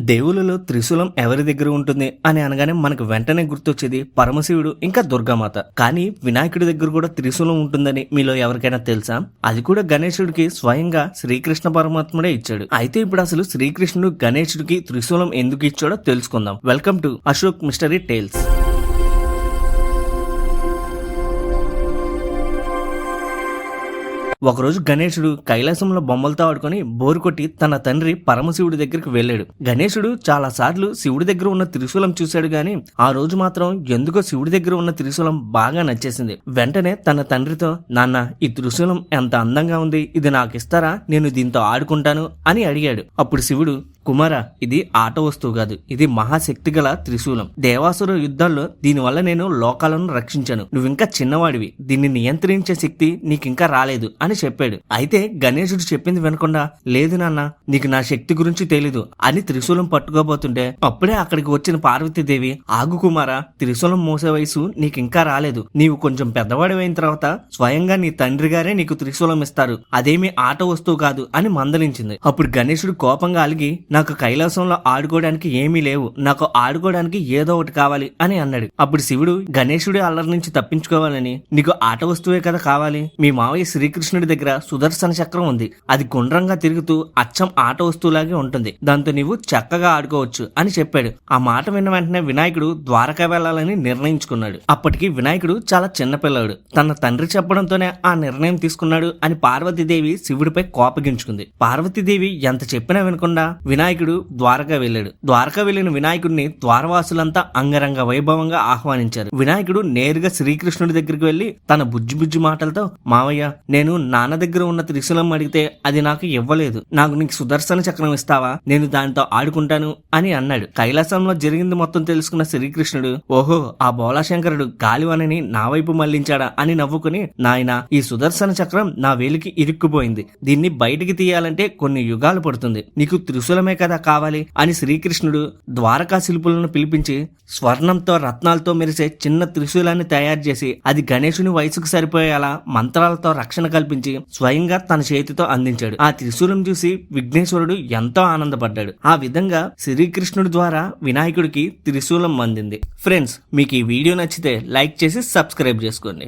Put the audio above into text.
దేవుళ్ళలో త్రిశూలం ఎవరి దగ్గర ఉంటుంది అని అనగానే మనకు వెంటనే గుర్తొచ్చేది పరమశివుడు ఇంకా దుర్గామాత. కానీ వినాయకుడి దగ్గర కూడా త్రిశూలం ఉంటుందని మీలో ఎవరికైనా తెలుసా? అది కూడా గణేశుడికి స్వయంగా శ్రీకృష్ణ పరమాత్ముడే ఇచ్చాడు. అయితే ఇప్పుడు అసలు శ్రీకృష్ణుడు గణేశుడికి త్రిశూలం ఎందుకు ఇచ్చాడో తెలుసుకుందాం. Welcome to Ashok mystery tales. ఒకరోజు గణేశుడు కైలాసంలో బొమ్మలతో ఆడుకొని బోరు కొట్టి తన తండ్రి పరమశివుడి దగ్గరికి వెళ్ళాడు. గణేశుడు చాలా సార్లు శివుడి దగ్గర ఉన్న త్రిశూలం చూశాడు గాని ఆ రోజు మాత్రం ఎందుకో శివుడి దగ్గర ఉన్న త్రిశూలం బాగా నచ్చేసింది. వెంటనే తన తండ్రితో, నాన్న, ఈ త్రిశూలం ఎంత అందంగా ఉంది, ఇది నాకు ఇస్తారా, నేను దీంతో ఆడుకుంటాను అని అడిగాడు. అప్పుడు శివుడు, కుమారా, ఇది ఆట వస్తువు కాదు, ఇది మహాశక్తి గల త్రిశూలం. దేవాసుర యుద్ధాల్లో దీనివల్ల నేను లోకాలను రక్షించాను. నువ్వింకా చిన్నవాడివి, దీన్ని నియంత్రించే శక్తి నీకింకా రాలేదు అని చెప్పాడు. అయితే గణేశుడు చెప్పింది వినకుండా, లేదు నాన్న, నీకు నా శక్తి గురించి తెలీదు అని త్రిశూలం పట్టుకోబోతుంటే అప్పుడే అక్కడికి వచ్చిన పార్వతీదేవి, ఆగు కుమారా, త్రిశూలం మోసే వయసు నీకింకా రాలేదు. నీవు కొంచెం పెద్దవాడివైన తర్వాత స్వయంగా నీ తండ్రి గారే నీకు త్రిశూలం ఇస్తారు, అదేమీ ఆట వస్తువు కాదు అని మందలించింది. అప్పుడు గణేశుడు కోపంగా అలిగి, నాకు కైలాసంలో ఆడుకోవడానికి ఏమీ లేవు, నాకు ఆడుకోవడానికి ఏదో ఒకటి కావాలి అని అన్నాడు. అప్పుడు శివుడు, గణేశుడి అల్లరి నుంచి తప్పించుకోవాలని నీకు ఆట వస్తువే కదా కావాలి, మీ మావయ్య శ్రీకృష్ణుడి దగ్గర సుదర్శన చక్రం ఉంది, అది గుండ్రంగా తిరుగుతూ అచ్చం ఆట వస్తువులాగే ఉంటుంది, దాంతో నీవు చక్కగా ఆడుకోవచ్చు అని చెప్పాడు. ఆ మాట విన్న వెంటనే వినాయకుడు ద్వారకా వెళ్లాలని నిర్ణయించుకున్నాడు. అప్పటికి వినాయకుడు చాలా చిన్నపిల్లాడు, తన తండ్రి చెప్పడంతోనే ఆ నిర్ణయం తీసుకున్నాడు అని పార్వతీదేవి శివుడిపై కోపగించుకుంది. పార్వతీదేవి ఎంత చెప్పినా వినకుండా వినాయకుడు ద్వారకా వెళ్ళాడు. ద్వారకా వెళ్లిన వినాయకుడిని ద్వారవాసులంతా అంగరంగ వైభవంగా ఆహ్వానించారు. వినాయకుడు నేరుగా శ్రీకృష్ణుడి దగ్గరికి వెళ్లి తన బుజ్జి మాటలతో, మావయ్య, నేను నాన్న దగ్గర ఉన్న త్రిశూలం అడిగితే అది నాకు ఇవ్వలేదు, నాకు నీకు సుదర్శన చక్రం ఇస్తావా, నేను దానితో ఆడుకుంటాను అని అన్నాడు. కైలాసంలో జరిగింది మొత్తం తెలుసుకున్న శ్రీకృష్ణుడు, ఓహో, ఆ బోలాశంకరుడు గాలివానని నా వైపు మళ్లించాడా అని నవ్వుకుని, నాయనా, ఈ సుదర్శన చక్రం నా వేలికి ఇరుక్కుపోయింది, దీన్ని బయటికి తీయాలంటే కొన్ని యుగాలు పడుతుంది, నీకు త్రిశూలమే కదా కావాలి అని శ్రీకృష్ణుడు ద్వారకా శిల్పులను పిలిపించి స్వర్ణంతో రత్నాలతో మెరిసే చిన్న త్రిశూలాన్ని తయారు చేసి అది గణేశుని వయసుకు సరిపోయేలా మంత్రాలతో రక్షణ కల్పించి స్వయంగా తన చేతితో అందించాడు. ఆ త్రిశూలం చూసి విఘ్నేశ్వరుడు ఎంతో ఆనందపడ్డాడు. ఆ విధంగా శ్రీకృష్ణుడి ద్వారా వినాయకుడికి త్రిశూలం అందింది. ఫ్రెండ్స్, మీకు ఈ వీడియో నచ్చితే లైక్ చేసి సబ్స్క్రైబ్ చేసుకోండి.